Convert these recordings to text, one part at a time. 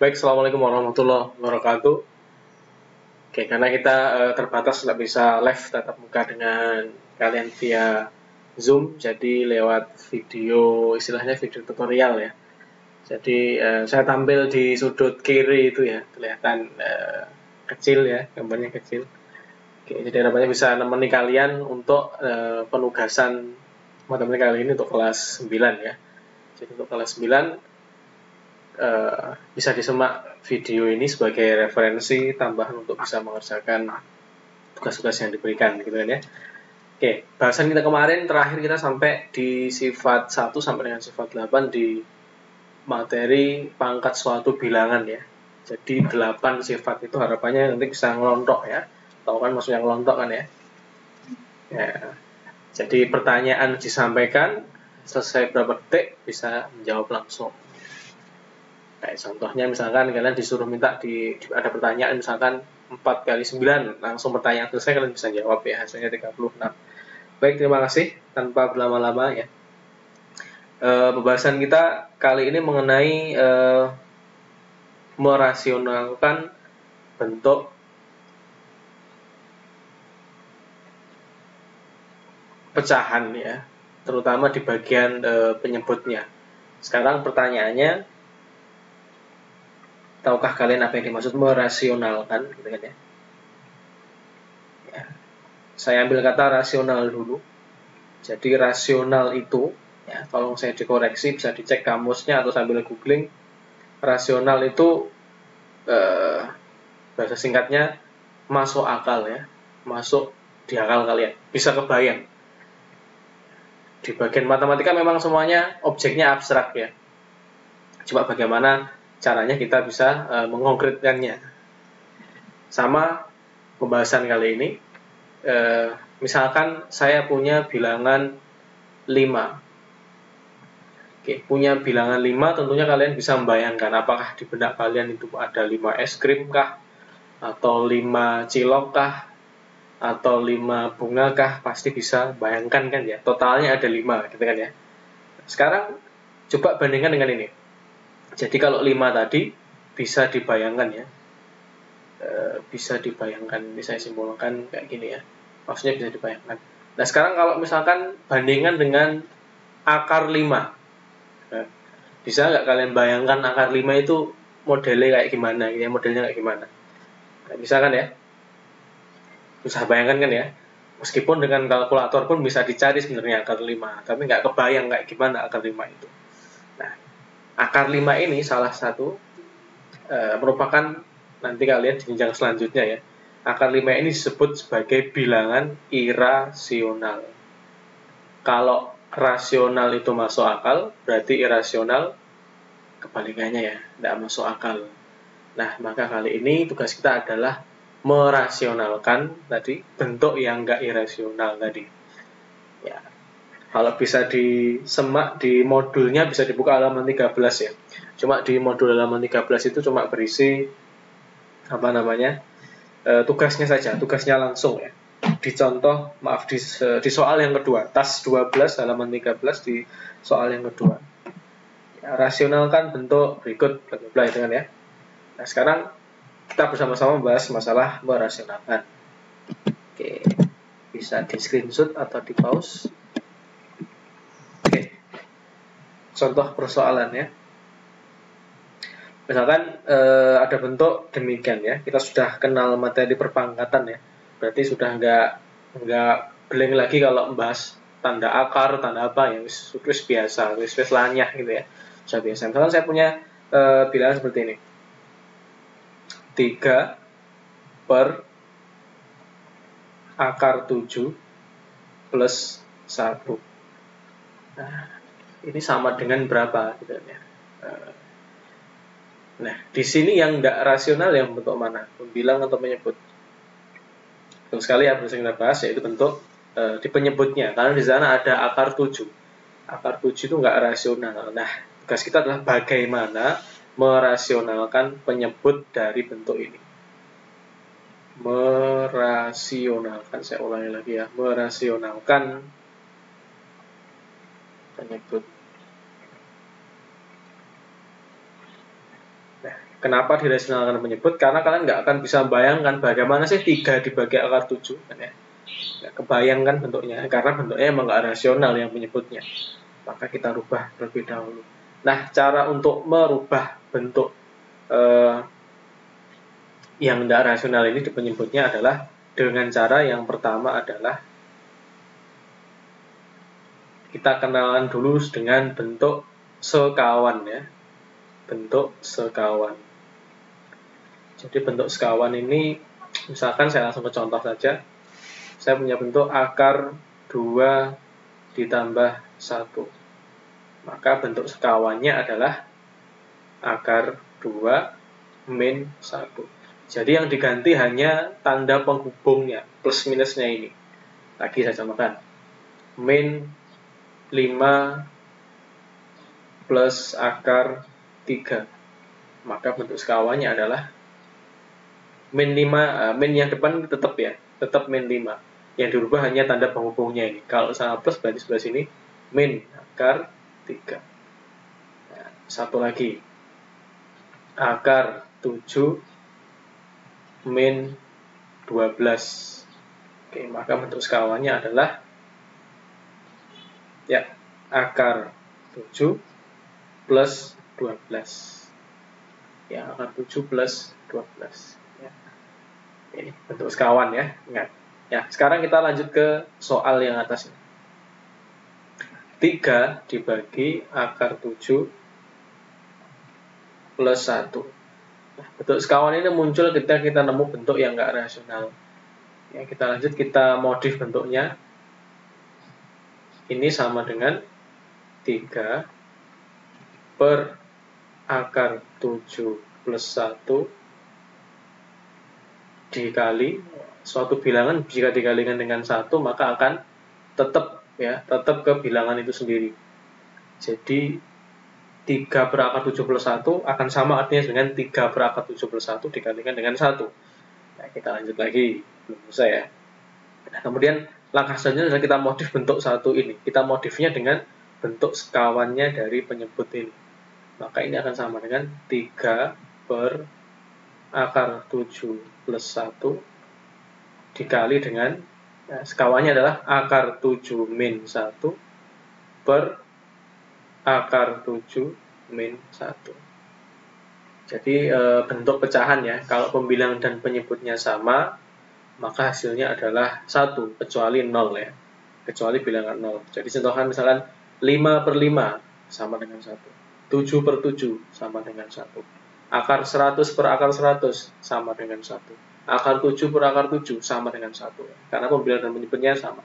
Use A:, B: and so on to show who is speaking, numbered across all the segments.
A: Baik, Assalamualaikum warahmatullahi wabarakatuh. Oke, karena kita terbatas nggak bisa live tatap muka dengan kalian via Zoom, jadi lewat video, istilahnya video tutorial ya. Jadi saya tampil di sudut kiri itu ya, kelihatan kecil ya, gambarnya kecil. Oke, jadi harapannya bisa menemani kalian untuk penugasan matematika kali ini untuk kelas 9 ya. Jadi untuk kelas 9 bisa disimak video ini sebagai referensi tambahan untuk bisa mengerjakan tugas-tugas yang diberikan gitu kan ya. Oke, bahasan kita kemarin terakhir kita sampai di sifat 1 sampai dengan sifat 8 di materi pangkat suatu bilangan ya. Jadi 8 sifat itu harapannya nanti bisa ngelontok ya. Tahu kan maksudnya ngelontok kan ya? Ya. Jadi pertanyaan disampaikan, selesai berapa detik bisa menjawab langsung. Kayak contohnya misalkan kalian disuruh minta ada pertanyaan misalkan 4 kali 9, langsung pertanyaan selesai kalian bisa jawab ya, hasilnya 36. Baik, terima kasih, tanpa berlama-lama ya. Pembahasan kita kali ini mengenai merasionalkan bentuk pecahan ya, terutama di bagian penyebutnya. Sekarang pertanyaannya, tahukah kalian apa yang dimaksud merasionalkan gitu kan ya? Saya ambil kata rasional dulu. Jadi rasional itu ya, tolong saya dikoreksi, bisa dicek kamusnya atau sambil googling. Rasional itu bahasa singkatnya masuk akal ya, masuk di akal kalian, bisa kebayang. Di bagian matematika memang semuanya objeknya abstrak ya. Coba bagaimana caranya kita bisa mengkonkretkannya. Sama pembahasan kali ini, misalkan saya punya bilangan 5. Oke, punya bilangan 5 tentunya kalian bisa membayangkan apakah di benak kalian itu ada 5 es krim kah, atau 5 cilok kah, atau 5 bunga kah, pasti bisa bayangkan kan ya, totalnya ada 5 gitu kan ya. Sekarang coba bandingkan dengan ini. Jadi kalau 5 tadi bisa dibayangkan ya, bisa saya simpulkan kayak gini ya, maksudnya bisa dibayangkan. Nah sekarang kalau misalkan bandingkan dengan akar 5, nah, bisa nggak kalian bayangkan akar 5 itu modelnya kayak gimana ya, modelnya kayak gimana? Nah, bisa kan ya, bisa bayangkan kan ya, meskipun dengan kalkulator pun bisa dicari sebenarnya akar 5, tapi nggak kebayang kayak gimana akar 5 itu. Nah, akar 5 ini salah satu merupakan, nanti kalian di jenjang selanjutnya ya, akar 5 ini disebut sebagai bilangan irasional. Kalau rasional itu masuk akal, berarti irasional kebalikannya ya, tidak masuk akal. Nah, maka kali ini tugas kita adalah merasionalkan tadi bentuk yang enggak irasional tadi. Ya. Kalau bisa disemak di modulnya bisa dibuka halaman 13 ya. Cuma di modul halaman 13 itu cuma berisi tugasnya saja, tugasnya langsung ya. Di contoh, maaf di soal yang kedua, tas 12 halaman 13 di soal yang kedua. Ya, rasionalkan bentuk berikut bla bla dengan ya. Nah, sekarang kita bersama-sama membahas masalah merasionalkan. Oke, bisa di screenshot atau di pause. Oke, contoh persoalan ya. Misalkan ada bentuk demikian ya, kita sudah kenal materi perpangkatan ya, berarti sudah nggak blank lagi kalau membahas tanda akar, tanda apa yang wis biasa, wis lanyah gitu ya, sudah biasa. Misalkan saya punya bilangan seperti ini, 3 per akar 7 plus 1. Nah, ini sama dengan berapa gitu ya. Nah, di sini yang tidak rasional yang bentuk mana? Pembilang atau penyebut? Betul sekali ya, yang kita bahas yaitu bentuk di penyebutnya. Karena di sana ada akar 7. Akar 7 itu nggak rasional. Nah, tugas kita adalah bagaimana merasionalkan penyebut dari bentuk ini. Merasionalkan, saya ulangi lagi ya, merasionalkan penyebut Nah, kenapa dirasionalkan penyebut? Karena kalian nggak akan bisa membayangkan bagaimana sih 3 dibagi akar 7 kan ya. Nggak kebayangkan bentuknya, karena bentuknya emang nggak rasional yang penyebutnya. Maka kita rubah terlebih dahulu. Nah, cara untuk merubah bentuk yang tidak rasional ini di penyebutnya adalah dengan cara yang pertama adalah kita kenalan dulu dengan bentuk sekawan ya. Bentuk sekawan. Jadi bentuk sekawan ini, misalkan saya langsung ke contoh saja. Saya punya bentuk akar 2 ditambah 1. Maka bentuk sekawannya adalah akar 2 min 1. Jadi yang diganti hanya tanda penghubungnya, plus minusnya ini. Lagi saya contohkan. Min 5 plus akar 3. Maka bentuk sekawannya adalah min 5, min yang depan tetap ya, tetap min 5. Yang dirubah hanya tanda penghubungnya ini. Kalau sama plus berarti sebelah sini min akar 3. Nah, satu lagi. Akar 7 min 12. Oke, maka bentuk sekawannya adalah ya, akar 7 plus 12. Ya, akar 7 plus 12. Ya. Ini bentuk sekawan ya, ingat. Ya, sekarang kita lanjut ke soal yang atasnya. 3 dibagi akar 7 plus 1. Nah, bentuk sekawan ini muncul ketika kita nemu bentuk yang nggak rasional. Ya, kita lanjut, kita modif bentuknya. Ini sama dengan 3 per akar 7 plus 1 dikali suatu bilangan jika dikalikan dengan 1 maka akan tetap ke bilangan itu sendiri. Jadi 3 per akar 7 plus 1 akan sama artinya dengan 3 per akar 7 plus 1 dikalikan dengan 1. Nah, kita lanjut lagi, belum selesai ya. Nah, kemudian langkah selanjutnya adalah kita modif bentuk 1 ini. Kita modifnya dengan bentuk sekawannya dari penyebut ini. Maka ini akan sama dengan 3 per akar 7 plus 1 dikali dengan sekawannya adalah akar 7 min 1 per akar 7 min 1. Jadi bentuk pecahan ya, kalau pembilang dan penyebutnya sama maka hasilnya adalah 1 kecuali 0 ya, kecuali bilangan 0. Jadi contohkan misalkan 5 per 5 sama dengan 1, 7 per 7 sama dengan 1, akar 100 per akar 100 sama dengan 1, akar 7 per akar 7 sama dengan 1, karena pembilang dan penyebutnya sama.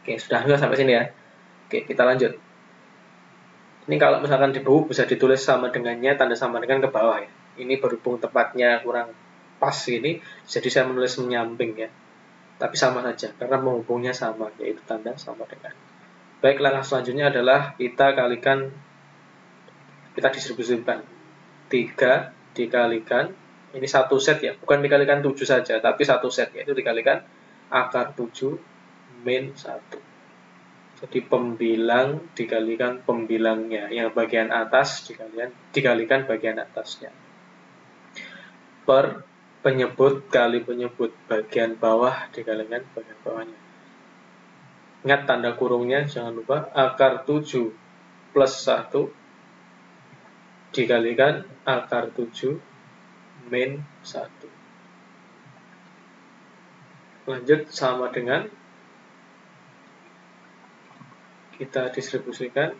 A: Oke, sudah sampai sini ya. Oke, kita lanjut. Ini kalau misalkan di buku bisa ditulis sama dengannya, tanda sama dengan ke bawah ya. Ini berhubung tepatnya kurang pas ini, jadi saya menulis menyamping ya. Tapi sama saja, karena menghubungnya sama, yaitu tanda sama dengan. Baik, langkah selanjutnya adalah kita distribusikan 3 dikalikan, ini satu set ya, bukan dikalikan 7 saja, tapi satu set, yaitu dikalikan akar 7 min 1. Jadi pembilang dikalikan pembilangnya, yang bagian atas dikalikan bagian atasnya. Per penyebut kali penyebut, bagian bawah dikalikan bagian bawahnya. Ingat tanda kurungnya, jangan lupa, akar 7 plus 1 dikalikan akar 7 min 1. Lanjut sama dengan kita distribusikan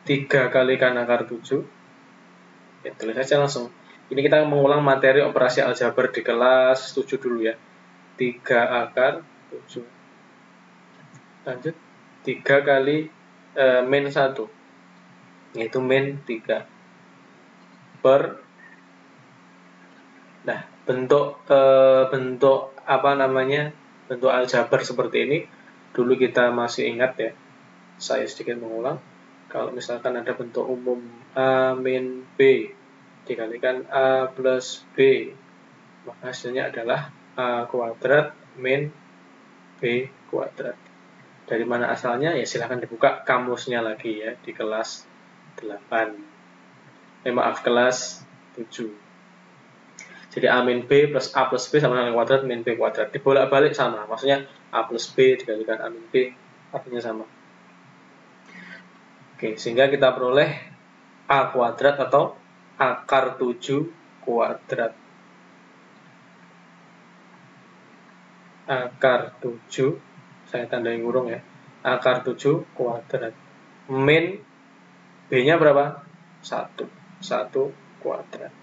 A: 3 kalikan akar 7. Ya, tulis saja langsung. Ini kita mengulang materi operasi aljabar di kelas 7 dulu ya. 3 akar 7. Lanjut 3 kali min 1, yaitu min 3 per, nah bentuk bentuk aljabar seperti ini dulu kita masih ingat ya. Saya sedikit mengulang, kalau misalkan ada bentuk umum A min B dikalikan A plus B, maka hasilnya adalah A kuadrat min B kuadrat. Dari mana asalnya? Ya silahkan dibuka kamusnya lagi ya di kelas 8. kelas 7. Jadi A min B plus A plus B sama dengan kuadrat min B kuadrat. Dibolak-balik sama, maksudnya A plus B dikalikan A min B, artinya sama. Oke, sehingga kita peroleh A kuadrat atau akar 7 kuadrat. Akar 7, saya tandai kurung ya, akar 7 kuadrat. Min B-nya berapa? 1 kuadrat.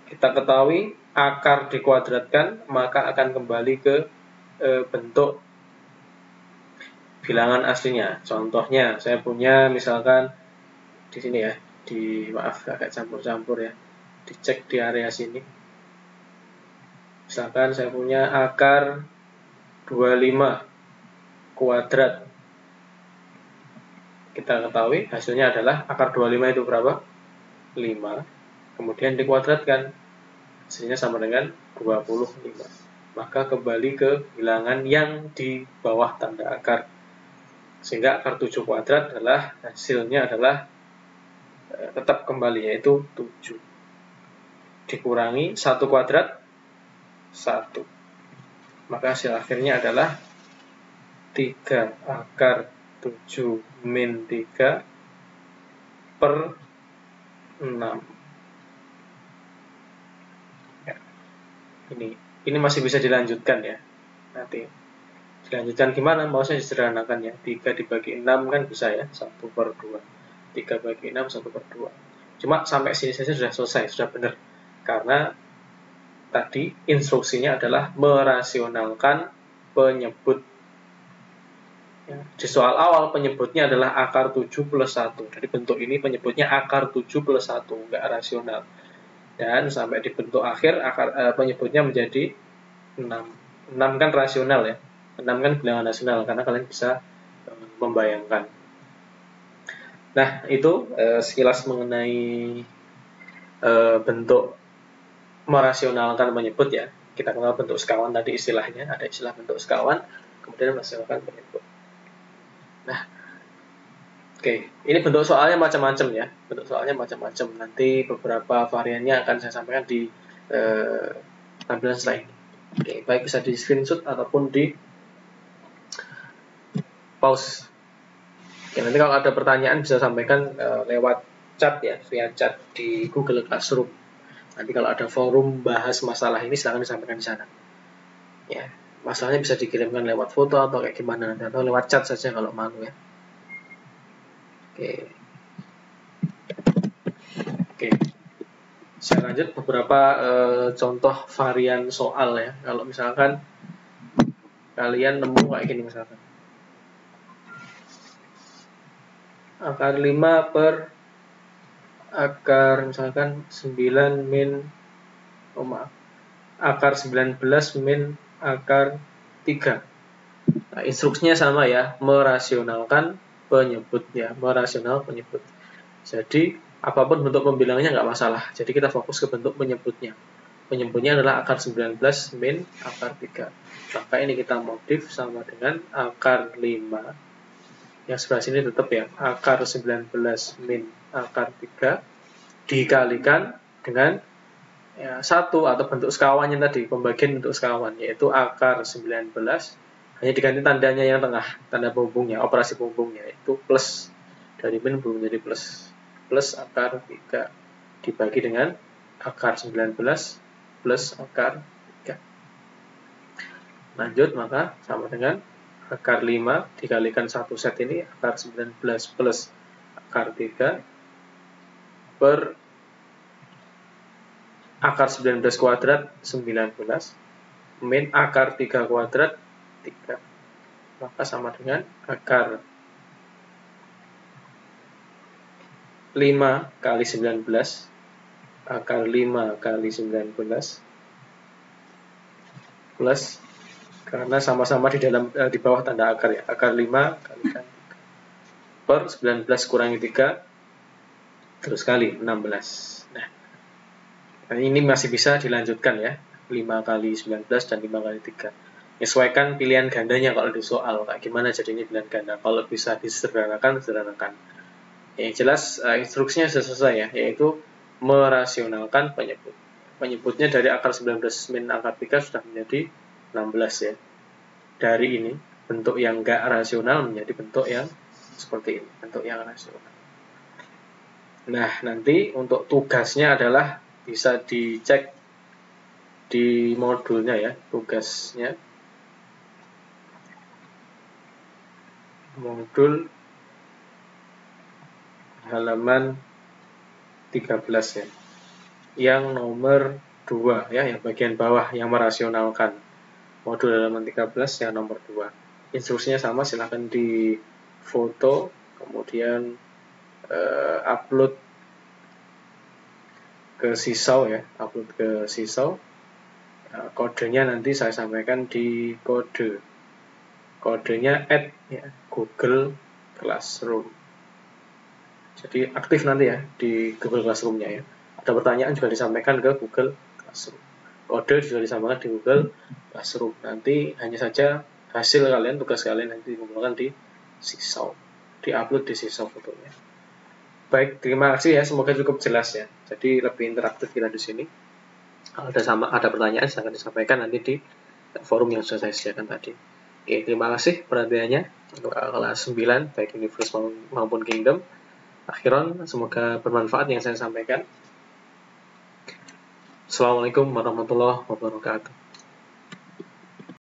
A: Kita ketahui akar dikuadratkan, maka akan kembali ke bentuk bilangan aslinya. Contohnya, saya punya misalkan di sini ya, maaf agak campur-campur ya, dicek di area sini. Misalkan saya punya akar 25 kuadrat. Kita ketahui hasilnya adalah akar 25 itu berapa? 5. Kemudian dikuadratkan, hasilnya sama dengan 25. Maka kembali ke bilangan yang di bawah tanda akar. Sehingga akar 7 kuadrat adalah hasilnya adalah tetap kembali, yaitu 7. Dikurangi 1 kuadrat, 1. Maka hasil akhirnya adalah 3 akar 7 min 3 per 6. Ini masih bisa dilanjutkan ya. Nanti dilanjutkan gimana? Mau saya disederhanakan ya. 3 dibagi 6 kan bisa ya, 1 per 2. 3 bagi 6, 1 per 2. Cuma sampai sini saja sudah selesai, sudah benar. Karena tadi instruksinya adalah merasionalkan penyebut. Ya, di soal awal penyebutnya adalah akar 7 plus 1. Dari bentuk ini penyebutnya akar 7 plus 1, enggak rasional. Dan sampai di bentuk akhir penyebutnya menjadi 6. 6 kan rasional ya. 6 kan bilangan rasional karena kalian bisa membayangkan. Nah, itu sekilas mengenai bentuk merasionalkan penyebut ya. Kita kenal bentuk sekawan tadi istilahnya, ada istilah bentuk sekawan, kemudian merasionalkan penyebut. Nah, oke, ini bentuk soalnya macam-macam ya. Bentuk soalnya macam-macam. Nanti beberapa variannya akan saya sampaikan di tampilan slide. Oke, baik bisa di screenshot ataupun di pause. Oke, nanti kalau ada pertanyaan bisa sampaikan lewat chat ya, via chat di Google Classroom. Nanti kalau ada forum bahas masalah ini silahkan disampaikan di sana. Ya, masalahnya bisa dikirimkan lewat foto atau kayak gimana nanti, atau lewat chat saja kalau malu ya. Oke. Saya lanjut beberapa contoh varian soal ya. Kalau misalkan kalian nemu kayak gini misalkan. Akar 5 per akar misalkan 9 min akar 19 min akar 3. Nah, instruksinya sama ya, merasionalkan penyebut ya, merasional penyebut. Jadi apapun bentuk pembilangannya nggak masalah. Jadi kita fokus ke bentuk penyebutnya. Penyebutnya adalah akar 19 min akar 3. Maka ini kita modif sama dengan akar 5. Yang sebelah sini tetap ya, akar 19 min akar 3 dikalikan dengan ya, 1 atau bentuk sekawannya tadi, pembagian bentuk sekawan, yaitu akar 19, hanya diganti tandanya yang tengah, tanda penghubungnya, operasi penghubungnya, itu plus, dari min berubah menjadi plus akar 3 dibagi dengan akar 19 plus akar 3. Lanjut, maka sama dengan akar 5 dikalikan 1 set ini, akar 19 plus akar 3 per akar 19 kuadrat 19 min akar 3 kuadrat 3. Maka sama dengan akar 5 kali 19, akar 5 kali 19 plus, karena sama-sama di bawah tanda akar ya, akar 5 kalikan 3 per 19 kurangi 3 terus kali 16. Nah, ini masih bisa dilanjutkan ya, 5 kali 19 dan 5 kali 3. Menyesuaikan pilihan gandanya kalau di soal, kayak gimana jadinya pilihan ganda. Kalau bisa disederhanakan, sederhanakan. Yang jelas instruksinya sudah selesai ya, yaitu merasionalkan penyebut. Penyebutnya dari akar 19 min angka 3 sudah menjadi 16 ya. Dari ini, bentuk yang enggak rasional menjadi bentuk yang seperti ini, bentuk yang rasional. Nah, nanti untuk tugasnya adalah bisa dicek di modulnya ya, tugasnya. Modul halaman 13 ya. Yang nomor 2 ya, yang bagian bawah yang merasionalkan. Modul halaman 13 yang nomor 2. Instruksinya sama, silahkan di foto, kemudian upload ke Sisau ya, upload ke Sisau. Kodenya nanti saya sampaikan di kodenya ya, Google Classroom. Jadi aktif nanti ya di Google Classroom-nya ya. Ada pertanyaan juga disampaikan ke Google Classroom. Kode juga disampaikan di Google Classroom. Nanti hanya saja hasil kalian, tugas kalian nanti dikumpulkan di Sisau, di-upload di Sisau fotonya. Baik, terima kasih ya. Semoga cukup jelas ya. Jadi lebih interaktif kita di sini. Kalau ada pertanyaan, silahkan disampaikan nanti di forum yang sudah saya sediakan tadi. Oke, terima kasih perhatiannya untuk kelas 9, baik Universe maupun Kingdom. Akhiran, semoga bermanfaat yang saya sampaikan. Assalamualaikum warahmatullahi wabarakatuh.